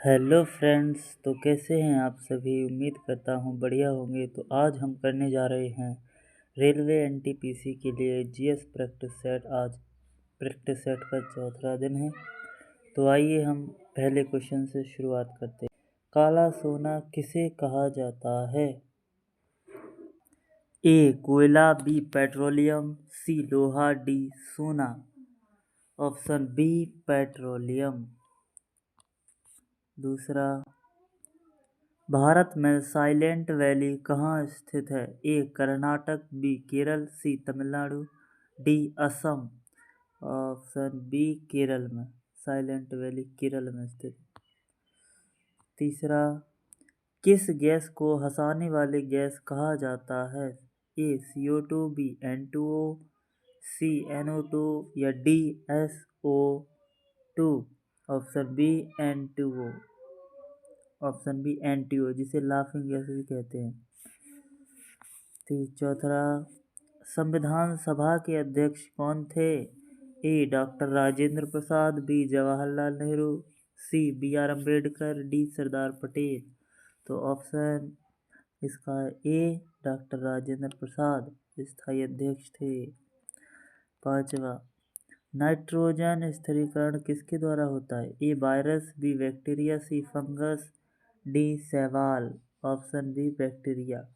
Hello friends, तो कैसे हैं आप सभी। उम्मीद करता हूँ बढ़िया होंगे। तो आज हम करने जा रहे हैं रेलवे एनटीपीसी के लिए जीएस प्रैक्टिस सेट। आज प्रैक्टिस सेट का चौथा दिन है। तो आइए हम पहले क्वेश्चन से शुरुआत करते हैं। काला सोना किसे कहा जाता है? ए कोयला, बी पेट्रोलियम, सी लोहा, डी सोना। Option B petroleum. दूसरा, भारत में साइलेंट वैली कहाँ स्थित है? A Karnataka, B Kerala, C Tamil Nadu, D Assam. Option B Kerala में, साइलेंट वैली केरल में स्थित। तीसरा, किस गैस को हंसाने वाली गैस कहा जाता है? ए CO2, B N2O, C NO2 या D SO2। Option B N2O। Option B NTO, जिसे लाफिंग गैस भी कहते हैं। चौथा, संविधान सभा के अध्यक्ष कौन थे? ए डॉक्टर राजेंद्र प्रसाद, बी जवाहरलाल नेहरू, सी BR अम्बेडकर, डी सरदार पटेल। तो ऑप्शन इसका ए डॉक्टर राजेंद्र प्रसाद स्थायी अध्यक्ष थे। पांचवा, नाइट्रोजन स्थिरीकरण किसके द्वारा होता है? A virus, B bacteria, C fungus, D शैवाल। Option B bacteria.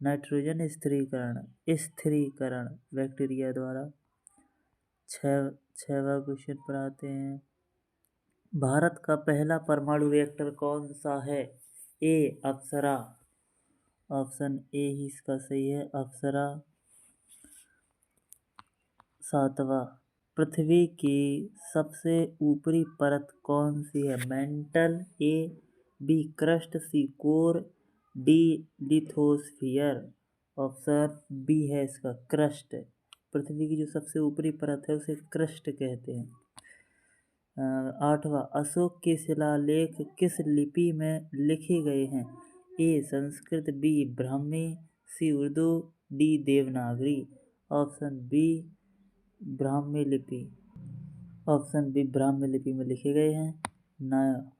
नाइट्रोजन स्थिरीकरण बैक्टीरिया द्वारा। छठवां क्वेश्चन पर आते हैं। भारत का पहला परमाणु रिएक्टर कौन सा है? ए अप्सरा। ऑप्शन ए ही इसका सही है, अप्सरा। सातवां, पृथ्वी की सबसे ऊपरी परत कौन सी है? Mantle, A B crust, C core, D lithosphere. Option B है इसका क्रस्ट। पृथ्वी की जो सबसे ऊपरी परत है उसे क्रस्ट कहते हैं। आठवां, अशोक के शिलालेख किस लिपि में लिखे गए हैं? A Sanskrit, B Brahmi, C Urdu, D Devanagari. Option B Brahmi लिपि। ऑप्शन बी ब्राह्मी लिपि में लिखे गए हैं। 9,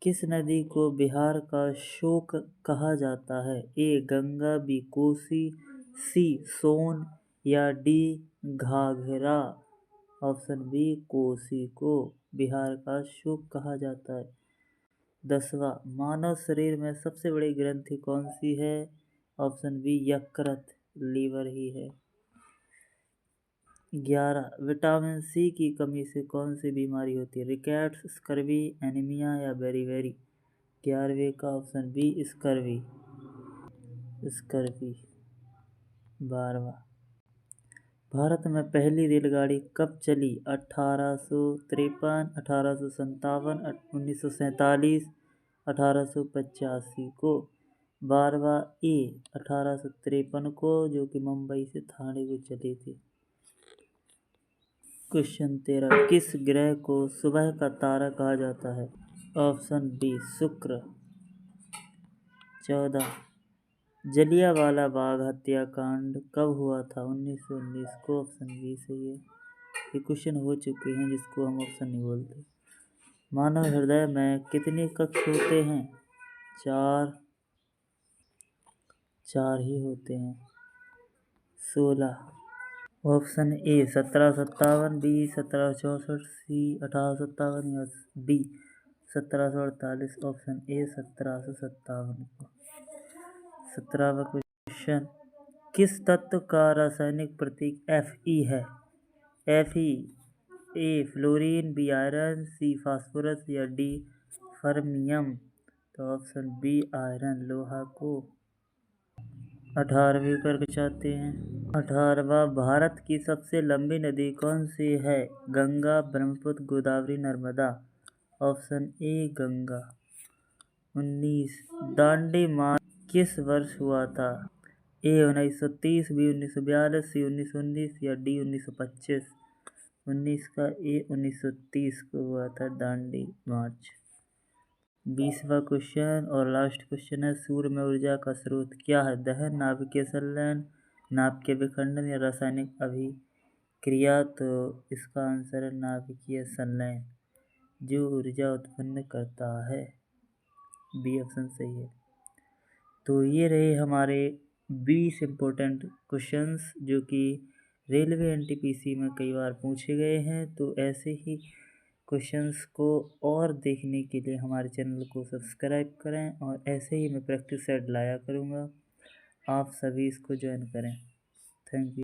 किस नदी को बिहार का शोक कहा जाता है? A Ganga, B Kosi, C Son या D Ghaghra. Option B Kosi को बिहार का शोक कहा जाता है। 10वां, मानव शरीर में सबसे बड़ी ग्रंथि कौन सी है? ऑप्शन बी यकृत, लीवर ही है। 11, विटामिन सी की कमी से कौन सी बीमारी होती है? रिकेट्स, स्कर्वी, एनीमिया या बेरीबेरी। 11वें का ऑप्शन बी स्कर्वी। 12वां, भारत में पहली रेलगाड़ी कब चली? 1853, 1857, 1947, 1885 को। 12वां ए 1853 को, जो कि मुंबई से ठाणे को चली थी। क्वेश्चन 13, किस ग्रह को सुबह का तारा कहा जाता है? ऑप्शन बी शुक्र। 14, जलियांवाला बाग हत्याकांड कब हुआ था? 1919 को। ऑप्शन बी सही है। ये क्वेश्चन हो चुके हैं जिसको हम ऑप्शन नहीं बोलते। मानव हृदय में कितने कक्ष होते हैं? 4 ही होते हैं। 16, ऑप्शन ए 1757, बी 1764, सी 1857 या डी 1748। ऑप्शन ए 1757 को। 17वां क्वेश्चन, किस तत्व का रासायनिक प्रतीक Fe है? Fe, ए फ्लोरीन, बी आयरन, सी फास्फोरस या डी फर्मियम। तो ऑप्शन बी आयरन, लोहा को। 18वीं पर चाहते हैं। 18वां, भारत की सबसे लंबी नदी कौन सी है? Ganga, Brahmaputra, Godavari, Narmada. Option A Ganga. 19, Dandi march किस वर्ष हुआ था? ए 1930, बी 1942, सी 1919 या डी 1925। 19 का ए 1930 को हुआ था दांडी मार्च। 20वां क्वेश्चन और लास्ट क्वेश्चन है, सूर्य में ऊर्जा का स्रोत क्या है? दहन, नाभिकीय संलयन, नाभिकीय विखंडन या रासायनिक अभिक्रिया। तो इसका आंसर है नाभिकीय संलयन। जो ऊर्जा उत्पन्न करता है। बी ऑप्शन सही है। तो ये रहे हमारे 20 इम्पोर्टेंट क्वेश्चंस जो कि रेलवे एनटीपीसी में कई बार पूछे गए हैं। तो ऐसे ही क्वेश्चंस को और देखने के लिए हमारे चैनल को सब्सक्राइब करें और ऐसे ही मैं प्रैक्टिस सेट लाया करूँगा, आप सभी इसको ज्वाइन करें। Thank you.